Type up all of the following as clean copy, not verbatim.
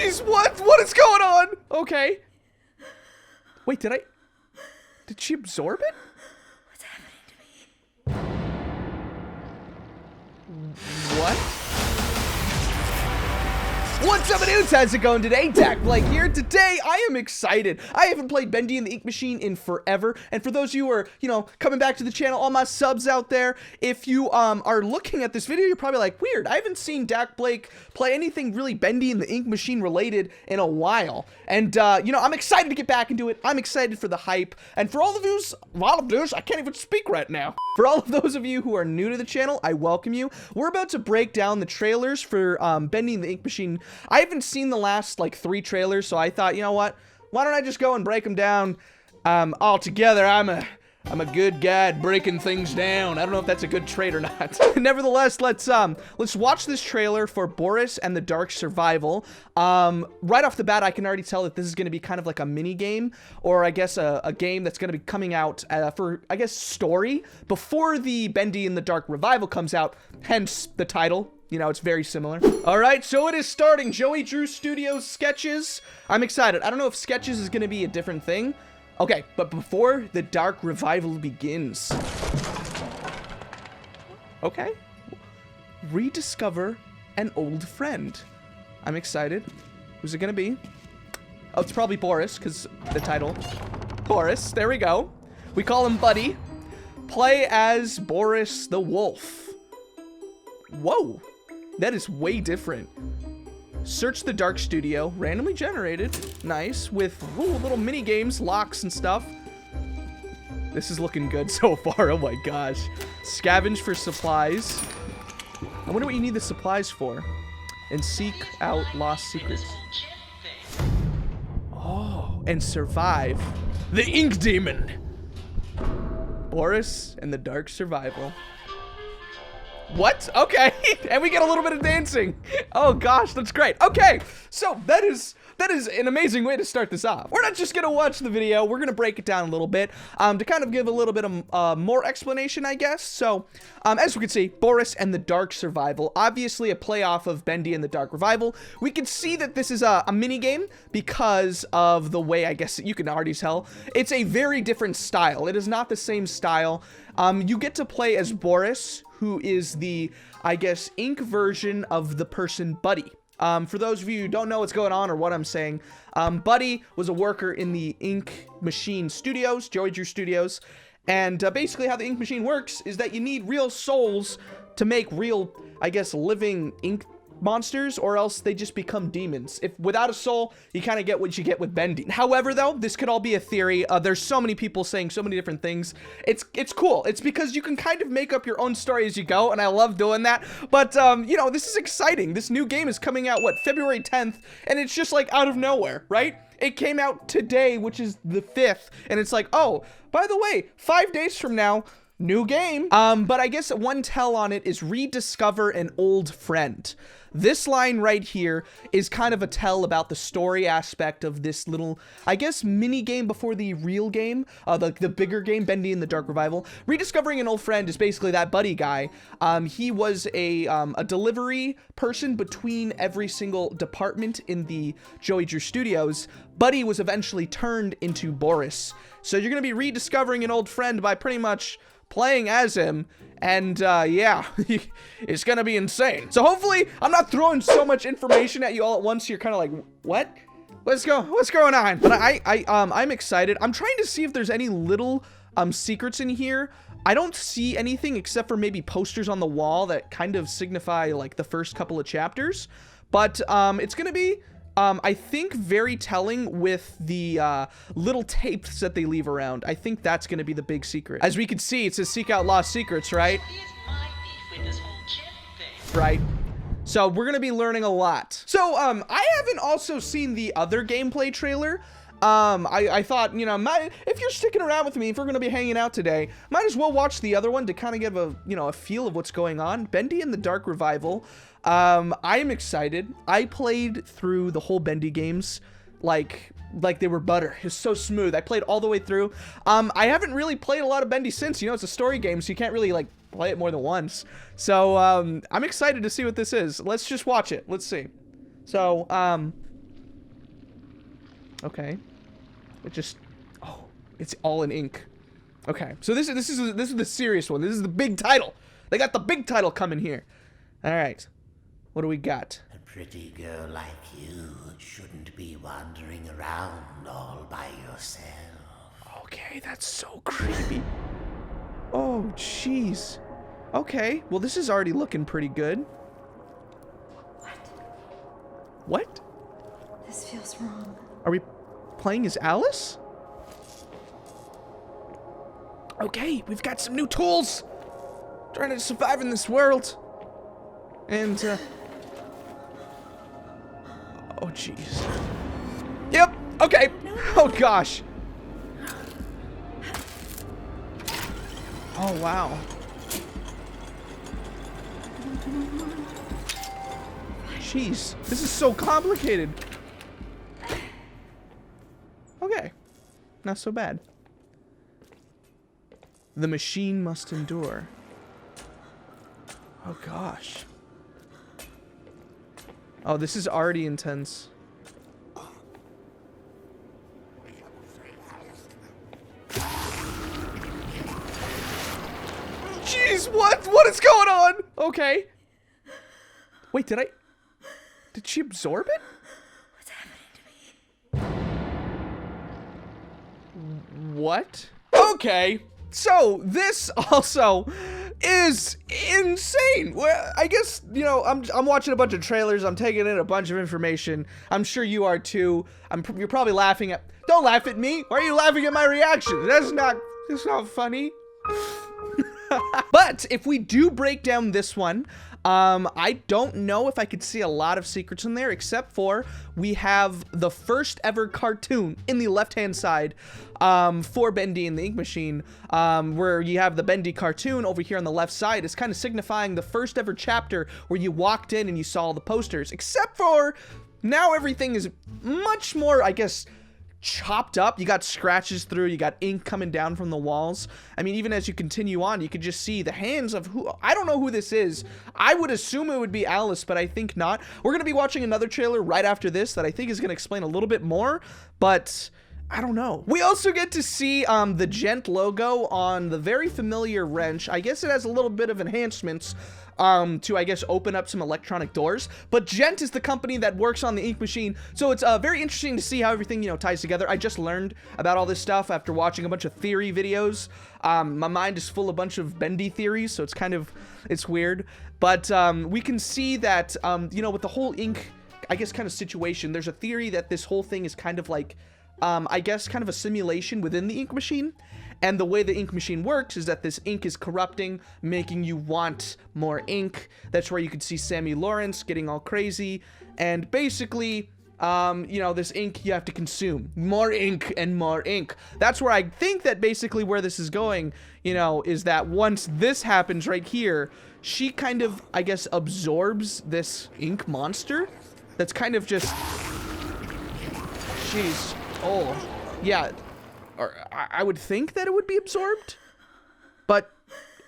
Jeez, what is going on? Okay. Wait, did she absorb it? What's happening to me? What? What's up, dudes? How's it going today? Dakblake here. Today, I am excited. I haven't played Bendy in the Ink Machine in forever. And for those of you who are, coming back to the channel, all my subs out there, if you are looking at this video, you're probably like, weird, I haven't seen Dakblake play anything really Bendy in the Ink Machine related in a while. And, I'm excited to get back into it. I'm excited for the hype. And for all of you, I can't even speak right now. For all of those of you who are new to the channel, I welcome you. We're about to break down the trailers for Bendy in the Ink Machine. I haven't seen the last, 3 trailers, so I thought, you know what? Why don't I just go and break them down all together? I'm a good guy at breaking things down. I don't know if that's a good trait or not. Nevertheless, let's watch this trailer for Boris and the Dark Survival. Right off the bat, I can already tell that this is going to be kind of like a mini game, or I guess a game that's going to be coming out for, I guess, story before the Bendy in the Dark Revival comes out, hence the title. It's very similar. All right, so it is starting. Joey Drew Studios Sketches. I'm excited. I don't know if Sketches is going to be a different thing. Okay, but before the Dark Revival begins. Okay. Rediscover an old friend. I'm excited. Who's it going to be? Oh, it's probably Boris, because the title. Boris, there we go. We call him Buddy. Play as Boris the Wolf. Whoa. That is way different. Search the Dark Studio, randomly generated, nice, with little mini games, locks and stuff. This is looking good so far, oh my gosh. Scavenge for supplies. I wonder what you need the supplies for. And seek out lost secrets. Oh, and survive the Ink Demon. Boris and the Dark Survival. What? Okay. And we get a little bit of dancing. Oh gosh, that's great. Okay, so that is an amazing way to start this off. We're not just gonna watch the video, we're gonna break it down a little bit to kind of give a little bit of more explanation, I guess. So as we can see, Boris and the Dark Survival, obviously a play off of Bendy and the Dark Revival. We can see that this is a mini game because of the way, I guess you can already tell, it's a very different style. It is not the same style. You get to play as Boris, who is the, I guess, ink version of the person Buddy. For those of you who don't know what's going on or what I'm saying, Buddy was a worker in the Ink Machine Studios, Joey Drew Studios, and basically how the Ink Machine works is that you need real souls to make real, I guess, living ink monsters, or else they just become demons. If without a soul, you kind of get what you get with Bendy. However, though, this could all be a theory. There's so many people saying so many different things. It's cool. It's because you can kind of make up your own story as you go, and I love doing that. But this is exciting. This new game is coming out, what, February 10th, and it's just like out of nowhere, right? It came out today, which is the 5th, and it's like, oh, by the way, 5 days from now, new game. But I guess one tell on it is rediscover an old friend. This line right here is kind of a tell about the story aspect of this little, I guess, mini game before the real game, the bigger game, Bendy in the Dark Revival. Rediscovering an old friend is basically that Buddy guy. He was a delivery person between every single department in the Joey Drew Studios. Buddy was eventually turned into Boris. So you're going to be rediscovering an old friend by pretty much playing as him, and yeah, it's gonna be insane. So hopefully I'm not throwing so much information at you all at once. You're kind of like, what? What's going on? But I'm excited. I'm trying to see if there's any little secrets in here. I don't see anything except for maybe posters on the wall that kind of signify like the first couple of chapters. But it's gonna be I think very telling with the little tapes that they leave around. I think that's going to be the big secret. As we can see, it says seek out lost secrets, right? Right. So we're going to be learning a lot. So I haven't also seen the other gameplay trailer. I thought, if you're sticking around with me, if we're going to be hanging out today, might as well watch the other one to kind of give a feel of what's going on. Bendy in the Dark Revival. I am excited. I played through the whole Bendy games like they were butter. It's so smooth. I played all the way through. I haven't really played a lot of Bendy since. It's a story game, so you can't really play it more than once. So I'm excited to see what this is. Let's just watch it. Let's see. So Okay. It just... Oh, it's all in ink. Okay, so this is the serious one. This is the big title. They got the big title coming here. All right. What do we got? A pretty girl like you shouldn't be wandering around all by yourself. Okay, that's so creepy. Oh, jeez. Okay, well, this is already looking pretty good. What? This feels wrong. Are we playing as Alice? Okay, we've got some new tools. Trying to survive in this world. And, oh, jeez. Yep, okay. Oh, gosh. Oh, wow. Jeez, this is so complicated. Okay, not so bad. The machine must endure. Oh gosh. Oh, this is already intense. Jeez, what is going on? Okay. Wait, did she absorb it? What's happening to me? What? Okay. So, this also is insane. Well, I guess, you know, I'm watching a bunch of trailers. I'm taking in a bunch of information. I'm sure you are too. You're probably laughing at... Don't laugh at me. Why are you laughing at my reaction? That's not funny. But if we do break down this one, I don't know if I could see a lot of secrets in there, except for we have the first ever cartoon in the left-hand side for Bendy and the Ink Machine, where you have the Bendy cartoon over here on the left side. It's kind of signifying the first ever chapter where you walked in and you saw all the posters, except for now everything is much more, I guess, chopped up. You got scratches through, you got ink coming down from the walls. I mean, even as you continue on, you could just see the hands of who... I don't know who this is. I would assume it would be Alice, but I think not. We're going to be watching another trailer right after this that I think is going to explain a little bit more, but I don't know. We also get to see the Gent logo on the very familiar wrench. I guess it has a little bit of enhancements to, I guess, open up some electronic doors. But Gent is the company that works on the Ink Machine, so it's very interesting to see how everything, you know, ties together. I just learned about all this stuff after watching a bunch of theory videos. My mind is full of a bunch of Bendy theories, so it's weird. But we can see that, you know, with the whole ink, I guess, kind of situation, there's a theory that this whole thing is kind of like, I guess, kind of a simulation within the Ink Machine. And the way the Ink Machine works is that this ink is corrupting, making you want more ink. That's where you could see Sammy Lawrence getting all crazy. And basically, you know, this ink you have to consume. More ink and more ink. That's where I think that basically where this is going, you know, is that once this happens right here, she kind of, I guess, absorbs this ink monster. That's kind of just... Jeez. Oh, yeah. Or I would think that it would be absorbed, but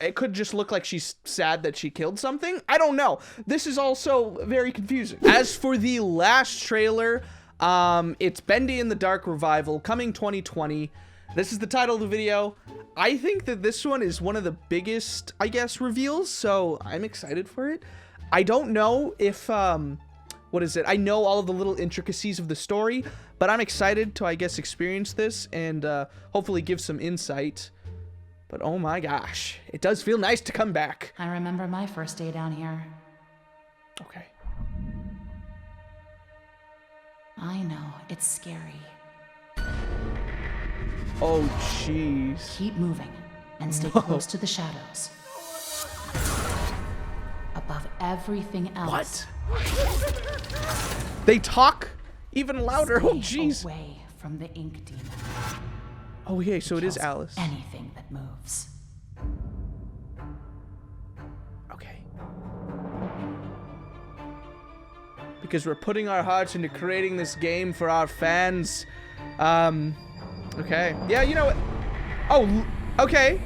it could just look like she's sad that she killed something. I don't know. This is also very confusing. As for the last trailer, it's Bendy in the Dark Revival, coming 2020. This is the title of the video. I think that this one is one of the biggest, I guess, reveals, so I'm excited for it. I don't know if, what is it? I know all of the little intricacies of the story, but I'm excited to, I guess, experience this and hopefully give some insight. But oh my gosh, it does feel nice to come back. I remember my first day down here. Okay. I know, it's scary. Oh, jeez. Keep moving and stay close to the shadows. Above everything else. What? They talk even louder. Oh, jeez. Away from the ink demon. Oh, yeah, so it is Kills Alice. Anything that moves. Okay. Because we're putting our hearts into creating this game for our fans. Okay. Yeah, you know what? Oh, okay.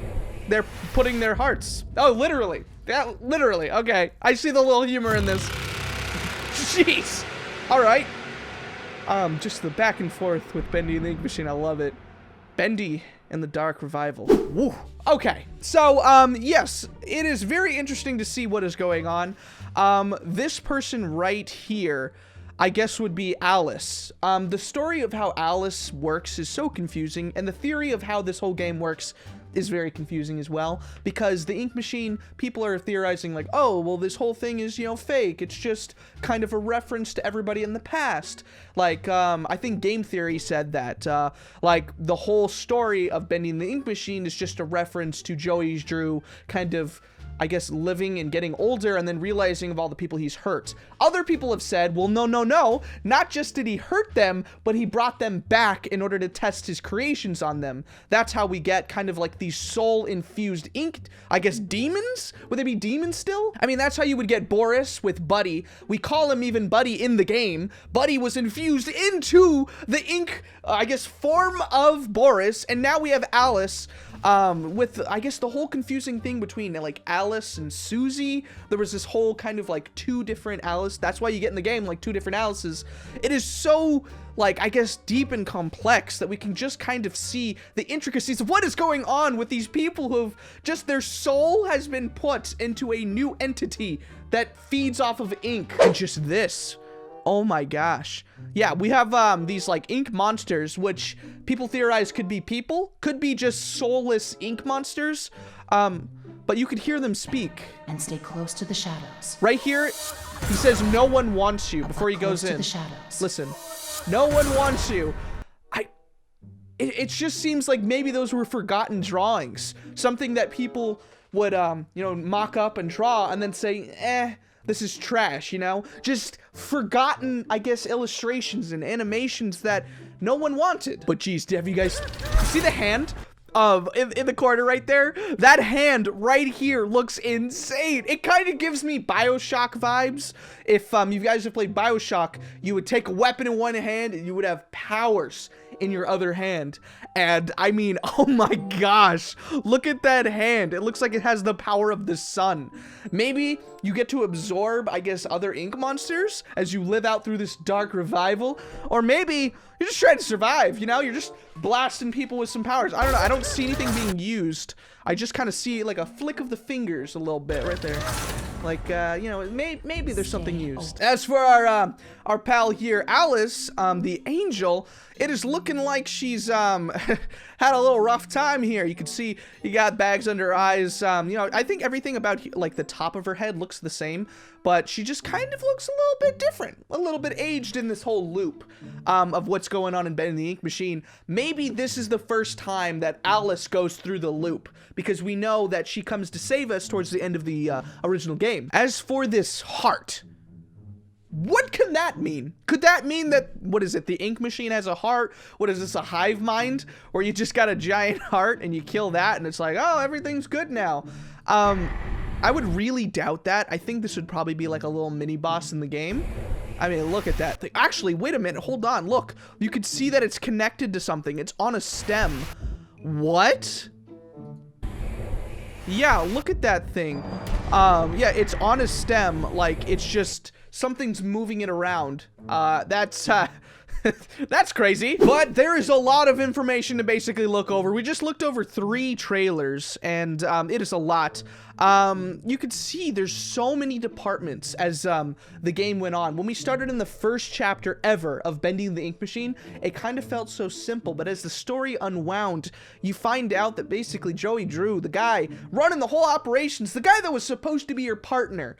They're putting their hearts. Oh, literally. Yeah, literally. Okay. I see the little humor in this. Jeez. All right. Just the back and forth with Bendy and the Ink Machine. I love it. Bendy and the Dark Revival. Woo. Okay, so yes, it is very interesting to see what is going on. This person right here, I guess, would be Alice. The story of how Alice works is so confusing, and the theory of how this whole game works is very confusing as well, because the Ink Machine, people are theorizing like, oh, well, this whole thing is, you know, fake. It's just kind of a reference to everybody in the past. Like, I think Game Theory said that, like, the whole story of Bendy and the Ink Machine is just a reference to Joey Drew kind of, I guess, living and getting older and then realizing of all the people he's hurt. Other people have said, well, no, not just did he hurt them, but he brought them back in order to test his creations on them. That's how we get kind of like these soul-infused ink, I guess, demons? Would they be demons still? I mean, that's how you would get Boris with Buddy. We call him even Buddy in the game. Buddy was infused into the ink, I guess, form of Boris, and now we have Alice, with, I guess, the whole confusing thing between, like, Alice and Susie. There was this whole kind of, like, two different Alice. That's why you get in the game, like, two different Alices. It is so, like, I guess, deep and complex that we can just kind of see the intricacies of what is going on with these people who have just, their soul has been put into a new entity that feeds off of ink. And just this. Oh my gosh. Yeah, we have these like ink monsters, which people theorize could be people, could be just soulless ink monsters, but you could hear them speak. And stay close to the shadows. Right here, he says no one wants you before he goes in. The shadows. Listen, no one wants you. It just seems like maybe those were forgotten drawings, something that people would you know, mock up and draw and then say, this is trash, you know? Just forgotten, I guess, illustrations and animations that no one wanted. But geez, have you guys see the hand in the corner right there? That hand right here looks insane. It kind of gives me BioShock vibes. If you guys have played BioShock, you would take a weapon in one hand and you would have powers in your other hand. And I mean, oh my gosh, look at that hand. It looks like it has the power of the sun. Maybe you get to absorb, I guess, other ink monsters as you live out through this dark revival. Or maybe you're just trying to survive, you know? You're just blasting people with some powers. I don't know. I don't see anything being used. I just kind of see like a flick of the fingers a little bit right there. Like, you know, maybe there's something used. As for our pal here, Alice, the angel, it is looking like she's had a little rough time here. You can see you got bags under her eyes. You know, I think everything about like the top of her head looks the same, but she just kind of looks a little bit different, a little bit aged in this whole loop of what's going on in Bendy the Ink Machine. Maybe this is the first time that Alice goes through the loop, because we know that she comes to save us towards the end of the original game. As for this heart, what can that mean? Could that mean that, what is it, the Ink Machine has a heart? What is this, a hive mind? Where you just got a giant heart and you kill that and it's like, oh, everything's good now. I would really doubt that. I think this would probably be like a little mini boss in the game. I mean, look at that thing. Actually, wait a minute, hold on, look. You could see that it's connected to something. It's on a stem. What? Yeah, look at that thing. Yeah, it's on a stem, like it's just something's moving it around. That's that's crazy. But there is a lot of information to basically look over. We just looked over 3 trailers, and it is a lot. You could see there's so many departments as the game went on. When we started in the first chapter ever of Bendy the Ink Machine, it kind of felt so simple, but as the story unwound, you find out that basically Joey Drew, the guy running the whole operations, the guy that was supposed to be your partner,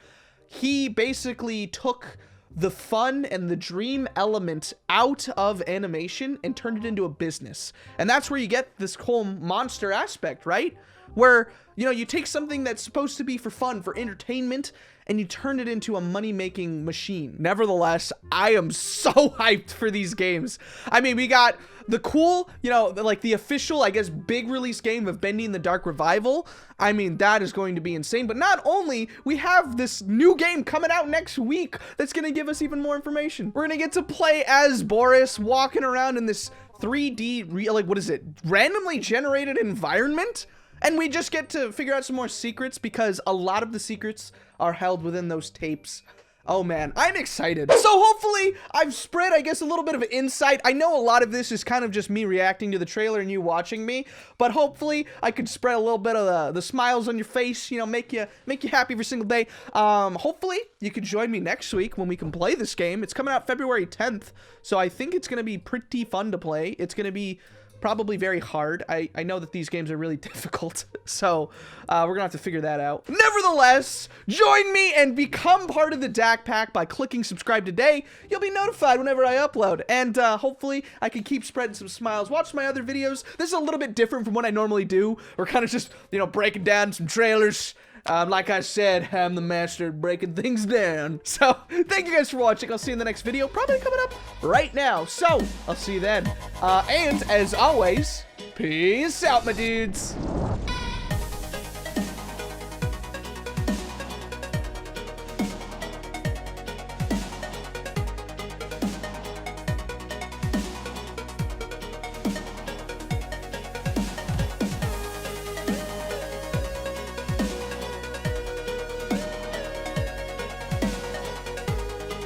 he basically took the fun and the dream element out of animation and turned it into a business. And that's where you get this whole monster aspect, right? Where, you know, you take something that's supposed to be for fun, for entertainment, and you turn it into a money-making machine. Nevertheless, I am so hyped for these games. I mean, we got the cool, you know, like the official, I guess, big release game of Bendy in the Dark Revival. I mean, that is going to be insane. But not only, we have this new game coming out next week that's going to give us even more information. We're going to get to play as Boris, walking around in this 3D, like, what is it, randomly generated environment? And we just get to figure out some more secrets, because a lot of the secrets are held within those tapes. Oh man, I'm excited. So hopefully I've spread, I guess, a little bit of insight. I know a lot of this is kind of just me reacting to the trailer and you watching me, but hopefully I could spread a little bit of the smiles on your face, you know, make you happy every single day. Hopefully you can join me next week when we can play this game. It's coming out February 10th, so I think it's gonna be pretty fun to play. It's gonna be probably very hard. I know that these games are really difficult, so we're gonna have to figure that out. Nevertheless, join me and become part of the DAC Pack by clicking subscribe today. You'll be notified whenever I upload, and hopefully I can keep spreading some smiles. Watch my other videos. This is a little bit different from what I normally do. We're kind of just, you know, breaking down some trailers. Like I said, I'm the master at breaking things down. So, thank you guys for watching. I'll see you in the next video, probably coming up right now. So, I'll see you then. And, as always, peace out, my dudes.